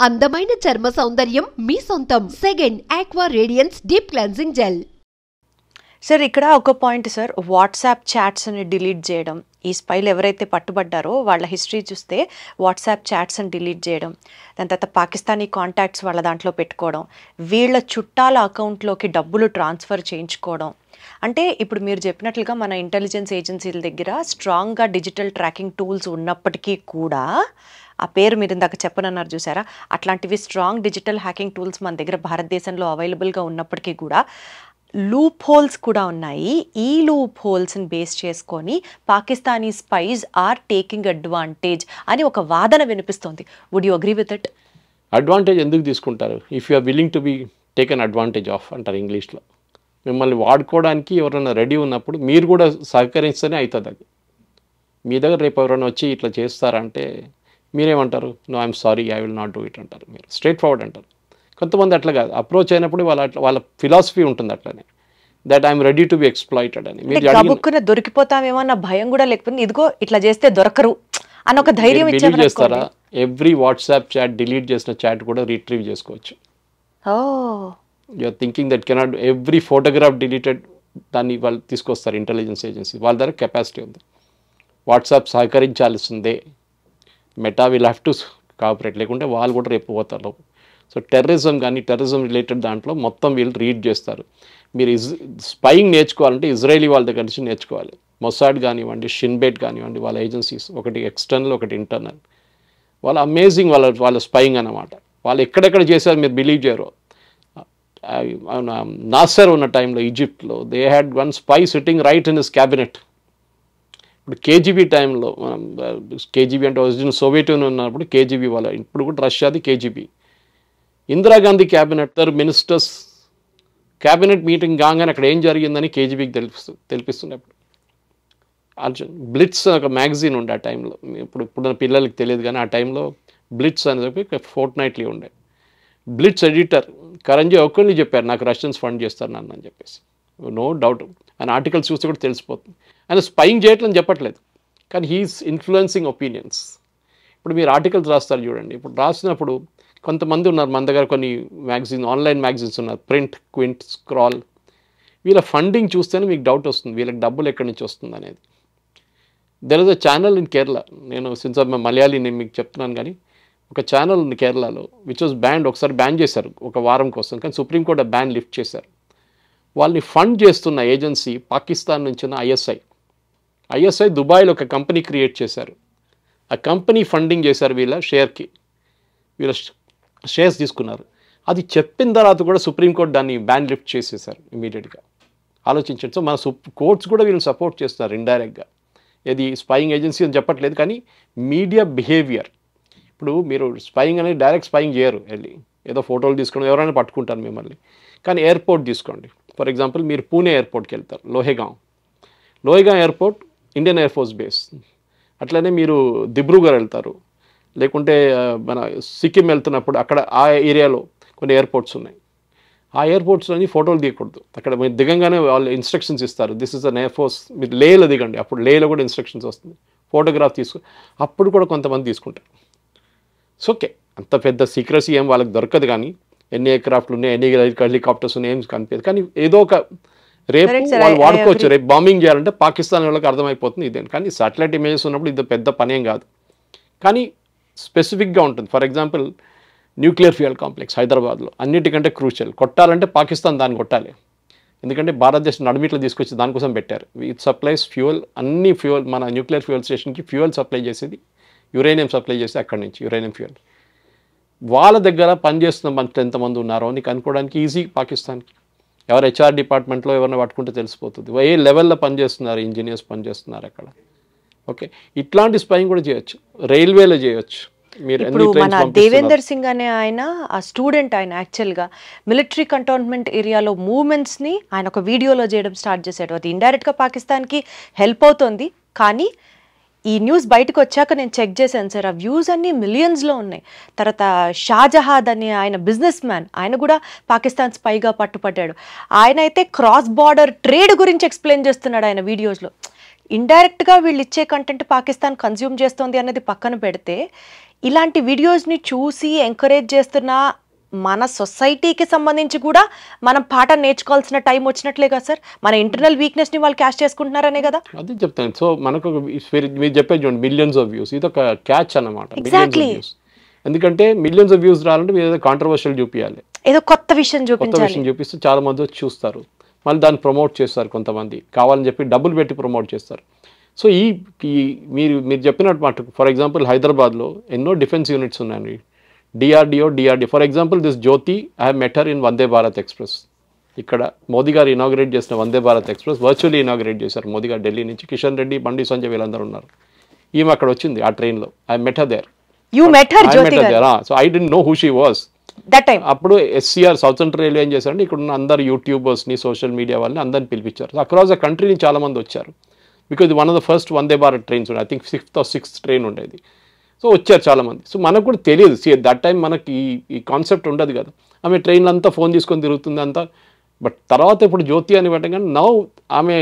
అందమైన చర్మ సౌందర్యం మీ సొంతం. Second aqua radiance deep cleansing gel. Sir ఇక్కడ ఒక పాయింట్ సార్, వాట్సాప్ చాట్స్ని డిలీట్ చేయడం. ఈ స్పైలు ఎవరైతే పట్టుబడ్డారో వాళ్ళ హిస్టరీ చూస్తే వాట్సాప్ చాట్స్ని డిలీట్ చేయడం, దాని తర్వాత పాకిస్తానీ కాంటాక్ట్స్ వాళ్ళ దాంట్లో పెట్టుకోవడం, వీళ్ళ చుట్టాల అకౌంట్లోకి డబ్బులు ట్రాన్స్ఫర్ చేయించుకోవడం. అంటే ఇప్పుడు మీరు చెప్పినట్లుగా మన ఇంటెలిజెన్స్ ఏజెన్సీల దగ్గర స్ట్రాంగ్గా డిజిటల్ ట్రాకింగ్ టూల్స్ ఉన్నప్పటికీ కూడా, ఆ పేరు మీరు ఇందాక చెప్పనన్నారు చూసారా, అట్లాంటివి స్ట్రాంగ్ డిజిటల్ హ్యాకింగ్ టూల్స్ మన దగ్గర భారతదేశంలో అవైలబుల్గా ఉన్నప్పటికీ కూడా లూప్ హోల్స్ కూడా ఉన్నాయి. ఈ లూప్ హోల్స్ని బేస్ చేసుకొని Pakistani spies are taking advantage అని ఒక వాదన వినిపిస్తోంది. Would you agree with it? Advantage ఎందుకు తీసుకుంటారు? If you are willing to be taken advantage of అంటారు ఇంగ్లీష్లో. మిమ్మల్ని వాడుకోవడానికి ఎవరైనా రెడీ ఉన్నప్పుడు మీరు కూడా సహకరిస్తేనే అవుతుంది. అది మీ దగ్గర రేపు ఎవరైనా వచ్చి ఇట్లా చేస్తారంటే మీరేమంటారు? No I'm sorry, I will not do it అంటారు. మీరు స్ట్రైట్ ఫార్వర్డ్ అంటారు. కొంతమంది అట్లా కాదు, అప్రోచ్ అయినప్పుడు వాళ్ళ ఫిలాసఫీ ఉంటుంది అట్లనే, that I'm ready to be exploited అని. మీరు దొరికిపోతామేమో అన్న భయం కూడా లేకపోతే ఇదిగో ఇట్లా చేస్తే దొరకరు అని ఒక ధైర్యం చేస్తారా? ఎవ్రీ వాట్సాప్ చాట్ డిలీట్ చేసిన చాట్ కూడా రిట్రీవ్ చేసుకోవచ్చు. You are thinking that cannot every photograph deleted, దాన్ని వాళ్ళు తీసుకొస్తారు ఇంటెలిజెన్స్ ఏజెన్సీ. వాళ్ళ దగ్గర కెపాసిటీ ఉంది. వాట్సాప్ సహకరించాల్సిందే, Meta will have to cooperate, లేకుంటే వాళ్ళు కూడా రేపు పోతారు. సో టెర్రరిజం కానీ టెర్రరిజం రిలేటెడ్ దాంట్లో మొత్తం వీళ్ళు రీడ్ చేస్తారు. మీరు స్పైయింగ్ నేర్చుకోవాలంటే ఇజ్రాయలీ వాళ్ళ దగ్గర నుంచి నేర్చుకోవాలి. మొసాడ్ కానివ్వండి, షిన్బెట్ కానివ్వండి, వాళ్ళ ఏజెన్సీస్, ఒకటి ఎక్స్టర్నల్ ఒకటి ఇంటర్నల్. వాళ్ళు అమేజింగ్ వాళ్ళ స్పైయింగ్ అన్నమాట. వాళ్ళు ఎక్కడెక్కడ చేశారు మీరు బిలీవ్ చేయరు. నాసర్ ఉన్న టైంలో ఈజిప్ట్లో they had one spy sitting right in his cabinet. ఇప్పుడు కేజీబీ టైంలో, కేజీబీ అంటే ఒరిజినల్ సోవియట్ యూనియన్ ఉన్నప్పుడు కేజీబీ వాళ్ళ, ఇప్పుడు కూడా రష్యాది KGB. Indira Gandhi cabinet ministers cabinet meeting కాగానే అక్కడ ఏం జరిగిందని కేజీబీకి తెలిపిస్తున్నప్పుడు అర్జున్ బ్లిట్స్ ఒక మ్యాగజైన్ ఉండే ఆ టైంలో. ఇప్పుడున్న పిల్లలకి తెలియదు కానీ ఆ టైంలో బ్లిట్స్ అని చెప్పి ఫోర్ట్ నైట్లీ ఉండే. బ్లిట్స్ ఎడిటర్ కరంజీ ఒక్కరిని చెప్పారు, నాకు రష్యన్స్ ఫండ్ చేస్తారు నన్ను అని చెప్పేసి. నో డౌట్, ఆయన ఆర్టికల్స్ చూస్తే కూడా తెలిసిపోతుంది. ఆయన స్పైయింగ్ చేయట్లని చెప్పట్లేదు, కానీ హీఈస్ ఇన్ఫ్లుయెన్సింగ్ ఒపీనియన్స్. ఇప్పుడు మీరు ఆర్టికల్స్ రాస్తారు చూడండి, ఇప్పుడు రాసినప్పుడు కొంతమంది ఉన్నారు మన దగ్గర, కొన్ని మ్యాగజైన్ ఆన్లైన్ మ్యాగజైన్స్ ఉన్నారు, ప్రింట్, క్వింట్, స్క్రాల్. వీళ్ళ ఫండింగ్ చూస్తేనే మీకు డౌట్ వస్తుంది, వీళ్ళకి డబ్బులు ఎక్కడి నుంచి వస్తుంది అనేది. There is a channel in Kerala, నేను సిన్స్ మలయాళీ నేను మీకు చెప్తున్నాను, కానీ ఒక ఛానల్ ఉంది కేరళలో విచ్ వాజ్ బ్యాన్. ఒకసారి బ్యాన్ చేశారు ఒక వారం కోసం, కానీ సుప్రీంకోర్టు బ్యాన్ లిఫ్ట్ చేశారు. వాళ్ళని ఫండ్ చేస్తున్న ఏజెన్సీ పాకిస్తాన్ నుంచి ఉన్న ఐఎస్ఐ దుబాయ్లో ఒక కంపెనీ క్రియేట్ చేశారు. ఆ కంపెనీ ఫండింగ్ చేశారు వీళ్ళ షేర్కి, వీళ్ళ షేర్స్ తీసుకున్నారు. అది చెప్పిన తర్వాత కూడా సుప్రీంకోర్టు దాన్ని బ్యాన్ లిఫ్ట్ చేసేసారు ఇమీడియట్గా. ఆలోచించండి. సో మన కోర్ట్స్ కూడా వీళ్ళని సపోర్ట్ చేస్తున్నారు ఇండైరెక్ట్గా. ఇది స్పైయింగ్ ఏజెన్సీ అని చెప్పట్లేదు, కానీ మీడియా బిహేవియర్. ఇప్పుడు మీరు స్పైయింగ్ అనేది డైరెక్ట్ స్పైయింగ్ చేయరు, వెళ్ళి ఏదో ఫోటోలు తీసుకొని ఎవరైనా పట్టుకుంటారు మిమ్మల్ని. కానీ ఎయిర్పోర్ట్ తీసుకోండి, ఫర్ ఎగ్జాంపుల్ మీరు పూణే ఎయిర్పోర్ట్కి వెళ్తారు, Lohegaon airport Indian air force base. అట్లనే మీరు దిబ్రూగఢ్ వెళ్తారు, లేకుంటే మన సిక్కిం వెళ్తున్నప్పుడు అక్కడ ఆ ఏరియాలో కొన్ని ఎయిర్పోర్ట్స్ ఉన్నాయి. ఆ ఎయిర్పోర్ట్స్లోని ఫోటోలు తీయకూడదు. అక్కడ మీరు దిగంగానే వాళ్ళు ఇన్స్ట్రక్షన్స్ ఇస్తారు, this is an air force. మీరు లేలో దిగండి, అప్పుడు లేలో కూడా ఇన్స్ట్రక్షన్స్ వస్తుంది. ఫోటోగ్రాఫ్ అప్పుడు కూడా కొంతమంది తీసుకుంటారు. సో ఓకే, అంత పెద్ద సీక్రసీ ఏం వాళ్ళకి దొరకదు, కానీ ఎన్ని ఎయిర్క్రాఫ్ట్లు ఉన్నాయి, ఎన్ని హెలికాప్టర్స్ ఉన్నాయి ఏం కనిపించదు. కానీ ఏదో ఒక రేపు వాళ్ళు వాడుకోవచ్చు. రేపు బాంబింగ్ చేయాలంటే పాకిస్తాన్ వాళ్ళకి అర్థమైపోతుంది ఇదే. కానీ సాటిలైట్ ఇమేజెస్ ఉన్నప్పుడు ఇది పెద్ద పనేం కాదు, కానీ స్పెసిఫిక్గా ఉంటుంది. For example nuclear fuel complex హైదరాబాద్లో అన్నిటికంటే క్రూషియల్. కొట్టాలంటే పాకిస్తాన్ దాన్ని కొట్టాలి, ఎందుకంటే భారతదేశం నడుమిట్లో తీసుకొచ్చి దానికోసం పెట్టారు. ఇట్ సప్లైస్ ఫ్యూయల్, అన్ని ఫ్యూయల్, మన న్యూక్లియర్ ఫ్యూయల్ స్టేషన్కి ఫ్యూయల్ సప్లై చేసేది, యురేనియం సప్లై చేసి అక్కడి నుంచి యురేనియం ఫ్యూయల్. వాళ్ళ దగ్గర పనిచేస్తున్న మనుషులు ఎంతమంది ఉన్నారో అని కనుక్కోవడానికి ఈజీ పాకిస్తాన్కి. ఎవరు హెచ్ఆర్ డిపార్ట్మెంట్లో ఎవరైనా పట్టుకుంటే తెలిసిపోతుంది, ఏ లెవెల్లో పనిచేస్తున్నారు, ఇంజనీర్స్ పనిచేస్తున్నారు అక్కడ. ఓకే, ఇట్లాంటి స్పైయింగ్ కూడా చేయొచ్చు, రైల్వేలో చేయొచ్చు. ఇప్పుడు మన దేవేందర్ సింగ్ అనే ఆయన ఆ స్టూడెంట్, ఆయన యాక్చువల్గా మిలిటరీ కంటోన్మెంట్ ఏరియాలో మూవ్మెంట్స్ని ఆయన ఒక వీడియోలో చేయడం స్టార్ట్ చేశాడు. అది ఇండైరెక్ట్గా పాకిస్తాన్కి హెల్ప్ అవుతుంది. కానీ ఈ న్యూస్ బయటకు వచ్చాక నేను చెక్ చేశాను సార్, ఆ వ్యూస్ అన్నీ మిలియన్స్లో ఉన్నాయి. తర్వాత షాజహాద్ అనే ఆయన బిజినెస్ మ్యాన్, ఆయన కూడా పాకిస్తాన్ స్పైగా పట్టుపడ్డాడు. ఆయన అయితే క్రాస్ బార్డర్ ట్రేడ్ గురించి ఎక్స్ప్లెయిన్ చేస్తున్నాడు ఆయన వీడియోస్లో. ఇండైరెక్ట్గా వీళ్ళు ఇచ్చే కంటెంట్ పాకిస్తాన్ కన్జ్యూమ్ చేస్తోంది అనేది పక్కన పెడితే ఇలాంటి వీడియోస్ని చూసి ఎంకరేజ్ చేస్తున్న మన సొసైటీకి సంబంధించి కూడా మనం పాఠం నేర్చుకోవాల్సిన టైం వచ్చినట్లే కదా సార్. మన ఇంటర్నల్ వీక్నెస్ని వాళ్ళు క్యాష్ చేసుకుంటున్నారనే కదా. అదే చెప్తాను. సో మనకు మీరు చెప్పేది చూడండి, మిలియన్స్ ఆఫ్ వ్యూస్, ఇది ఒక క్యాచ్ అన్నమాట. ఎందుకంటే మిలియన్స్ ఆఫ్ వ్యూస్ రావాలంటే మీరు ఏదో కాంట్రవర్షియల్ చూపించాలి, ఏదో కొత్త విషయం చూపిస్తే చాలా మంది వచ్చి చూస్తారు, మళ్ళీ దాన్ని ప్రమోట్ చేస్తారు, కొంతమంది కావాలని చెప్పి డబ్బులు పెట్టి ప్రమోట్ చేస్తారు. సో ఈ మీరు చెప్పినట్టు మాట, ఫర్ ఎగ్జాంపుల్ హైదరాబాద్లో ఎన్నో డిఫెన్స్ యూనిట్స్ ఉన్నాయండి, DRDO. For example this Jyoti, I have met her in Vande Bharat express. ఇక్కడ మోదీ గారు ఇనాగ్రేట్ చేసిన Vande Bharat express virtually inaugurate చేశారు మోదీ గారు ఢిల్లీ నుంచి. కిషన్ రెడ్డి, బండి సంజయ్ వీళ్ళందరూ ఉన్నారు. ఈమె అక్కడ వచ్చింది ఆ ట్రైన్లో. I met her there. You met her, Jyoti garu. So I didn't know who she was. That time. అప్పుడు SCR సౌత్ సెంట్రల్ రైల్వే ఏం చేశారంటే ఇక్కడ ఉన్న అందరు యూట్యూబర్స్ని, సోషల్ మీడియా వాళ్ళని అందరిని పిలిపించారు. అక్రాస్ ద కంట్రీని చాలా మంది వచ్చారు. Because one of the first Vande Bharat trains ఉండే, I think 5th or 6th train ఉండేది. సో వచ్చారు చాలామంది. సో మనకు కూడా తెలియదు, దట్ టైం మనకి ఈ కాన్సెప్ట్ ఉండదు కదా. ఆమె ట్రైన్లో అంతా ఫోన్ తీసుకొని తిరుగుతుంది అంతా. బట్ తర్వాత ఇప్పుడు జ్యోతి అని పెట్టగానే నౌ ఆమె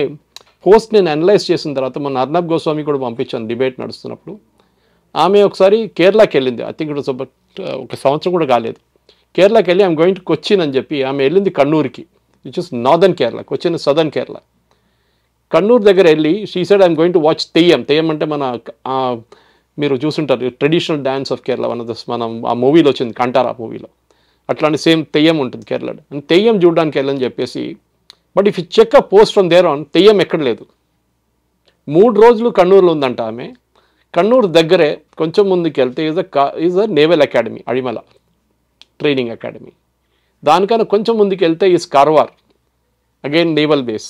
పోస్ట్ నేను అనలైజ్ చేసిన తర్వాత మొన్న అర్నబ్ గోస్వామి కూడా పంపించాను డిబేట్ నడుస్తున్నప్పుడు. ఆమె ఒకసారి కేరళకి వెళ్ళింది, ఐ థింక్ ఇట్ వాస్ ఒక సంవత్సరం కూడా కాలేదు. కేరళకి వెళ్ళి ఐఎమ్ గోయింగ్ టు కొచ్చిన్ అని చెప్పి ఆమె వెళ్ళింది కన్నూరుకి, which is northern Kerala, Cochin southern Kerala. Kannur దగ్గర వెళ్ళి she said I'm going to watch Theyyam. Theyyam అంటే మన మీరు చూసుంటారు ట్రెడిషనల్ డ్యాన్స్ ఆఫ్ కేరళ, మనం ఆ మూవీలో వచ్చింది కంటారా మూవీలో, అట్లాంటి సేమ్ తెయ్యం ఉంటుంది కేరళలో. తెయ్యం చూడడానికి వెళ్ళని చెప్పేసి, but if you check a post from there on, theyyam ఎక్కడ లేదు. 3 రోజులు కన్నూరులో ఉందంట ఆమె. కన్నూరు దగ్గరే కొంచెం ముందుకు వెళ్తే is a naval academy, Ezhimala training academy. దానికన్నా కొంచెం ముందుకు వెళ్తే is Karwar, again naval base.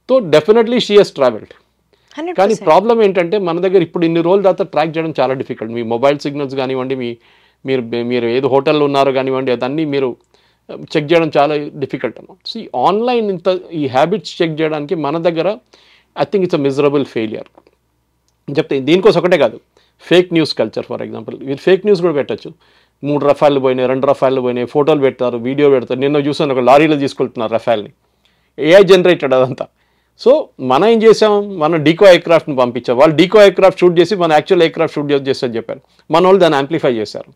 So definitely she has travelled. కానీ ప్రాబ్లం ఏంటంటే మన దగ్గర ఇప్పుడు ఇన్ని రోజుల తర్వాత ట్రాక్ చేయడం చాలా డిఫికల్ట్. మీ మొబైల్ సిగ్నల్స్ కానివ్వండి, మీరు ఏదో హోటల్లో ఉన్నారో కానివ్వండి, అదన్నీ మీరు చెక్ చేయడం చాలా డిఫికల్ట్ అన్నమాట. సో ఈ ఆన్లైన్ ఈ హ్యాబిట్స్ చెక్ చేయడానికి మన దగ్గర I think it's a miserable failure చెప్తే. దీనికోసం ఒకటే కాదు, fake news culture for example. మీరు ఫేక్ న్యూస్ కూడా పెట్టచ్చు. 3 రఫాలు పోయినాయి, 2 రఫాలు పోయినాయి, ఫోటోలు పెడతారు, వీడియో పెడతారు. నిన్న చూసాను ఒక లారీలో తీసుకెళ్తున్నారు రఫాల్ని, ఏఐ జనరేటెడ్ అదంతా. సో మనం ఏం చేసాం, మనం డీకో ఎయిర్క్రాఫ్ట్ని పంపించాం, వాళ్ళు డీకో ఎయిర్క్రాఫ్ట్ షూట్ చేసి మన యాక్చువల్ ఎయిర్క్రాఫ్ట్ షూట్ చేస్తారని చెప్పారు. మన వాళ్ళు దాన్ని యాంప్లిఫై చేశారు.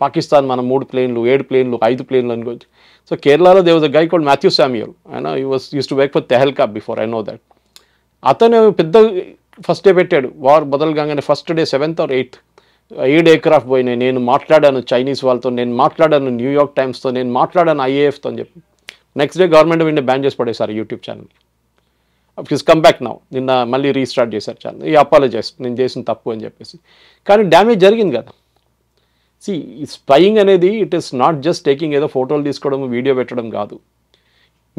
పాకిస్తాన్ మనం 3 ప్లేన్లు, 7 ప్లేన్లు, 5 ప్లేన్లు అనుకోవచ్చు. సో కేరళలో there was a guy called Mathew Samuel, ఆయన used to work for Tehelka before, I know that. అతను పెద్ద ఫస్ట్ డే పెట్టాడు, వార్ మొదలు కాగానే first day 7th or 8th 7 aircraft పోయినాయి. నేను మాట్లాడాను చైనీస్ వాళ్ళతో, నేను మాట్లాడాను న్యూయార్క్ టైమ్స్తో, నేను మాట్లాడాను IAFతో అని చెప్పి. నెక్స్ట్ డే గవర్నమెంట్ వింటే బ్యాన్ చేసి పడేశారు YouTube channel. It's come back now, నిన్న మళ్ళీ రీస్టార్ట్ చేశారు ఛానల్. ఈ అపాలజైజ్, నేను చేసిన తప్పు అని చెప్పేసి. కానీ డ్యామేజ్ జరిగింది కదా. ఈ స్పైయింగ్ అనేది it is not just taking ఏదో ఫోటోలు తీసుకోవడం, వీడియో పెట్టడం కాదు.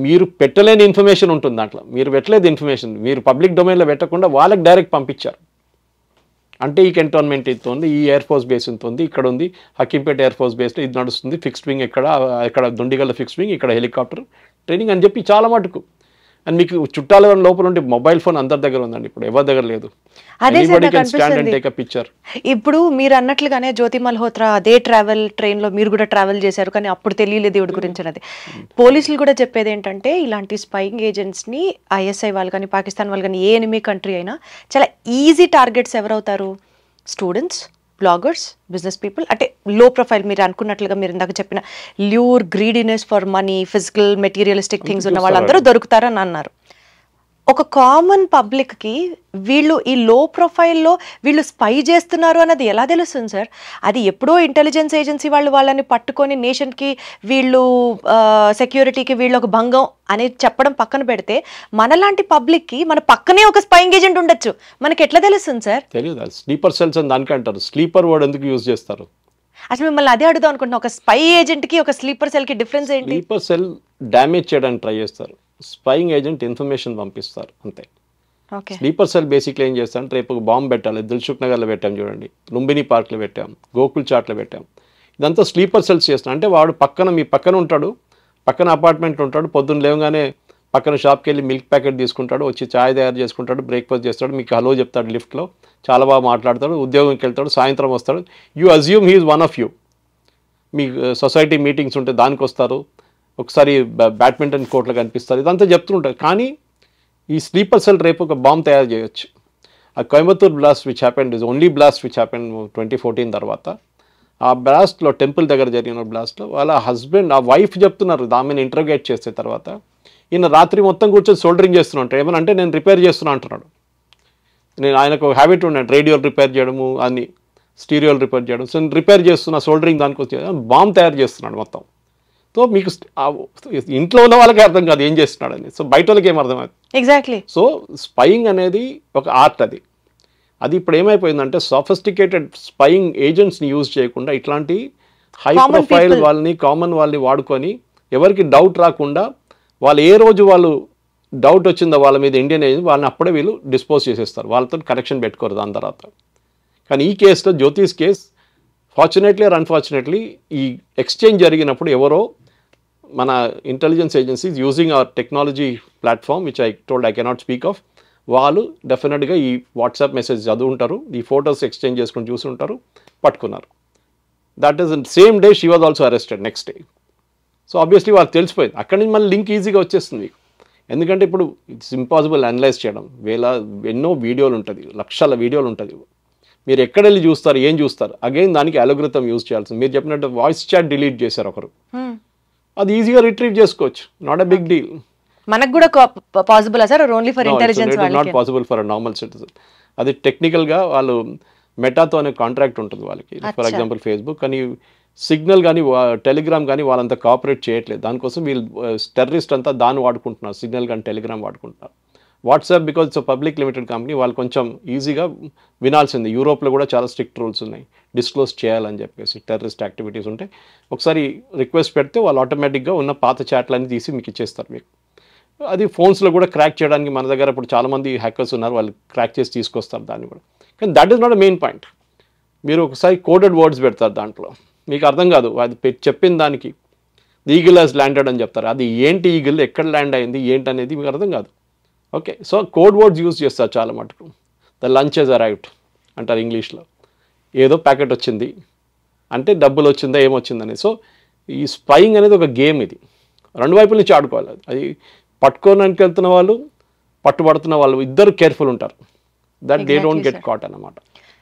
మీరు పెట్టలేని ఇన్ఫర్మేషన్ ఉంటుంది దాంట్లో. మీరు పెట్టలేదు ఇన్ఫర్మేషన్, మీరు పబ్లిక్ డొమైన్లో పెట్టకుండా వాళ్ళకి డైరెక్ట్ పంపించారు. అంటే ఈ కంటోన్మెంట్ ఇంత ఉంది, ఈ ఎయిర్ ఫోర్స్ బేస్ ఇంత ఉంది, ఇక్కడ ఉంది హకీంపేట ఎయిర్ ఫోర్స్ బేస్లో ఇది నడుస్తుంది, ఫిక్స్డ్ వింగ్ ఇక్కడ దొండిగల్ల ఫిక్స్డ్ వింగ్, ఇక్కడ హెలికాప్టర్ ట్రైనింగ్ అని చెప్పి చాలా మటుకు. అండ్ మీకు చుట్టాల లోపల ఉంటే మొబైల్ ఫోన్ అందరి దగ్గర ఉందండి, ఇప్పుడు ఎవరి దగ్గర లేదు. ఇప్పుడు మీరు అన్నట్లుగానే జ్యోతి మల్హోత్రా అదే ట్రైన్లో మీరు కూడా ట్రావెల్ చేశారు, కానీ అప్పుడు తెలియలేదు దేవుడి గురించి అనేది. పోలీసులు కూడా చెప్పేది ఏంటంటే ఇలాంటి స్పైయింగ్ ఏజెంట్స్ని ISI వాళ్ళు కానీ, పాకిస్తాన్ వాళ్ళు కానీ, ఏ ఎనిమీ కంట్రీ అయినా చాలా ఈజీ టార్గెట్స్ ఎవరవుతారు? Students, bloggers, business people. అంటే లో ప్రొఫైల్, మీరు అనుకున్నట్లుగా మీరు ఇందాక చెప్పిన lure, greediness for money, physical materialistic things ఉన్న వాళ్ళందరూ దొరుకుతారని అన్నారు. ఒక కామన్ పబ్లిక్కి వీళ్ళు ఈ లో ప్రొఫైల్లో వీళ్ళు స్పై చేస్తున్నారు అన్నది ఎలా తెలుస్తుంది సార్? అది ఎప్పుడో ఇంటెలిజెన్స్ ఏజెన్సీ వాళ్ళని పట్టుకొని నేషన్కి వీళ్ళు సెక్యూరిటీకి వీళ్ళు ఒక భంగం అనేది చెప్పడం పక్కన పెడితే, మనలాంటి పబ్లిక్కి మన పక్కనే ఒక స్పైయింగ్ ఏజెంట్ ఉండొచ్చు, మనకి ఎట్లా తెలుస్తుంది సార్? తెలియదు. స్లీపర్ సెల్స్ అని దానికి అంటారు. స్లీపర్ వర్డ్ ఎందుకు యూజ్ చేస్తారు? అసలు మిమ్మల్ని అదే అడుగుదాం అనుకుంటున్నా, ఒక స్పై ఏజెంట్కి ఒక స్లీపర్ సెల్కి డిఫరెన్స్ ఏంటి? స్లీపర్ సెల్ డ్యామేజ్ చేయడానికి ట్రై చేస్తారు, స్పైయింగ్ ఏజెంట్ ఇన్ఫర్మేషన్ పంపిస్తారు అంతే. స్లీపర్ సెల్ బేసిక్లీ ఏం చేస్తారంటే, రేపు బాంబు పెట్టాలి, దిల్సుఖ్ నగర్లో పెట్టాం చూడండి, లుంబిని పార్క్లో పెట్టాం, గోకుల్ చాట్లో పెట్టాం, ఇదంతా స్లీపర్ సెల్స్ చేస్తాం. అంటే వాడు మీ పక్కన ఉంటాడు, పక్కన అపార్ట్మెంట్లో ఉంటాడు, పొద్దున్న లేవగానే పక్కన షాప్కి వెళ్ళి మిల్క్ ప్యాకెట్ తీసుకుంటాడు, వచ్చి ఛాయ్ తయారు చేసుకుంటాడు, బ్రేక్ఫాస్ట్ చేస్తాడు, మీకు హలో చెప్తాడు లిఫ్ట్లో, చాలా బాగా మాట్లాడతాడు, ఉద్యోగంకి వెళ్తాడు, సాయంత్రం వస్తాడు. You assume he is one of you. Me society meetings ఉంటే దానికి వస్తారు, ఒకసారి బ్యాడ్మింటన్ కోర్టులో కనిపిస్తారు, ఇదంతా చెప్తుంటారు. కానీ ఈ స్లీపర్ సెల్ రేపు ఒక బాంబ్ తయారు చేయొచ్చు. ఆ Coimbatore blast which happened is only blast which happened 2014 తర్వాత. ఆ బ్లాస్ట్లో టెంపుల్ దగ్గర జరిగిన బ్లాస్ట్లో వాళ్ళ హస్బెండ్ ఆ వైఫ్ చెప్తున్నారు ఆమెను ఇంటర్గేట్ చేసే తర్వాత, ఈయన రాత్రి మొత్తం కూర్చొని సోల్డరింగ్ చేస్తున్నా ఉంటాడు. ఏమనంటే నేను రిపేర్ చేస్తున్నా అంటున్నాడు. నేను ఆయనకు హ్యాబిట్ ఉన్నాడు రేడియోలు రిపేర్ చేయడము, అన్ని స్టీరియోలు రిపేర్ చేయడం. సో రిపేర్ చేస్తున్నా సోల్డరింగ్ దానికి వచ్చి బాంబ్ తయారు చేస్తున్నాడు మొత్తం. సో మీకు ఇంట్లో ఉన్న వాళ్ళకి అర్థం కాదు ఏం చేస్తున్నాడని, సో బయట వాళ్ళకి ఏం అర్థమవుతుంది. ఎగ్జాక్ట్లీ. సో స్పైయింగ్ అనేది ఒక ఆర్ట్. అది ఇప్పుడు ఏమైపోయిందంటే సోఫిస్టికేటెడ్ స్పైయింగ్ ఏజెంట్స్ని యూజ్ చేయకుండా ఇట్లాంటి హై ప్రొఫైల్ వాళ్ళని కామన్ వాళ్ళని వాడుకొని ఎవరికి డౌట్ రాకుండా వాళ్ళు ఏ రోజు వాళ్ళు డౌట్ వచ్చిందో వాళ్ళ మీద ఇండియన్ ఏజెంట్ వాళ్ళని అప్పుడే వీళ్ళు డిస్పోజ్ చేసేస్తారు, వాళ్ళతో కనెక్షన్ పెట్టుకోరు దాని తర్వాత. కానీ ఈ కేసులో జ్యోతిష్ కేస్ ఫార్చునేట్లీ ఆర్ అన్ఫార్చునేట్లీ ఈ ఎక్స్చేంజ్ జరిగినప్పుడు ఎవరో మన intelligence agencies using hour technology platform which I told I cannot speak of, వాళ్ళు డెఫినెట్గా ఈ వాట్సాప్ మెసేజ్ చదువుంటారు, ఈ ఫొటోస్ ఎక్స్చేంజ్ చేసుకుని చూసి ఉంటారు, పట్టుకున్నారు. That is same day she was also arrested next day. So obviously వాళ్ళకి తెలిసిపోయింది. అక్కడి నుంచి మళ్ళీ లింక్ ఈజీగా వచ్చేస్తుంది. ఎందుకంటే ఇప్పుడు ఇట్స్ ఇంపాసిబుల్ అనలైజ్ చేయడం, ఎన్నో వీడియోలు ఉంటుంది, లక్షల వీడియోలు ఉంటుంది. మీరు ఎక్కడ వెళ్ళి చూస్తారు, ఏం చూస్తారు, అగైన్ దానికి అలోగ్రిథం యూజ్ చేయాల్సింది. మీరు చెప్పినట్టు వాయిస్ చాట్ డిలీట్ చేశారు ఒకరు, అది ఈజీగా రిట్రీవ్ చేసుకోవచ్చు, నాట్ ఎ బిగ్ డీల్. మనకు కూడా possible sir, only for intelligence వాళ్ళకి not possible for normal citizen. అది టెక్నికల్గా వాళ్ళు మెటాతో అనే కాంట్రాక్ట్ ఉంటుంది వాళ్ళకి, ఫర్ ఎగ్జాంపుల్ ఫేస్బుక్ కానీ సిగ్నల్ కానీ టెలిగ్రామ్ కానీ వాళ్ళంతా కోఆపరేట్ చేయట్లేదు. దానికోసం వీళ్ళు టెర్రరిస్ట్ అంతా దాన్ని వాడుకుంటున్నారు, సిగ్నల్ కానీ టెలిగ్రామ్ వాడుకుంటున్నారు. WhatsApp because it's public limited company, వాళ్ళు కొంచెం ఈజీగా వినాల్సింది. యూరోప్లో కూడా చాలా స్ట్రిక్ట్ రూల్స్ ఉన్నాయి డిస్క్లోజ్ చేయాలని చెప్పేసి, టెర్రరిస్ట్ యాక్టివిటీస్ ఉంటే ఒకసారి రిక్వెస్ట్ పెడితే వాళ్ళు ఆటోమేటిక్గా ఉన్న పాత చాట్లన్నీ తీసి మీకు ఇచ్చేస్తారు మీకు. అది ఫోన్స్లో కూడా క్రాక్ చేయడానికి మన దగ్గర ఇప్పుడు చాలామంది హ్యాకర్స్ ఉన్నారు, వాళ్ళు క్రాక్ చేసి తీసుకొస్తారు దాన్ని కూడా. కానీ that is not a main point. మీరు ఒకసారి కోడెడ్ వర్డ్స్ పెడతారు దాంట్లో, మీకు అర్థం కాదు అది చెప్పిన దానికి ఈగిల్ హాజ్ ల్యాండెడ్ అని చెప్తారు. అది ఏంటి ఈగిల్, ఎక్కడ ల్యాండ్ అయింది ఏంటి అనేది మీకు అర్థం కాదు. Okay, so code words use చేస్తారు చాలా మటుకు. ద లంచ్ హెజ్ అరైవ్డ్ అంటారు ఇంగ్లీష్లో, ఏదో ప్యాకెట్ వచ్చింది అంటే డబ్బులు వచ్చిందా ఏమొచ్చిందని. సో ఈ స్పైయింగ్ అనేది ఒక గేమ్, ఇది రెండు వైపుల నుంచి ఆడుకోవాలి. అది పట్టుకోవడానికి వెళ్తున్న వాళ్ళు, పట్టుబడుతున్న వాళ్ళు ఇద్దరు కేర్ఫుల్ ఉంటారు, that they don't get caught అన్నమాట.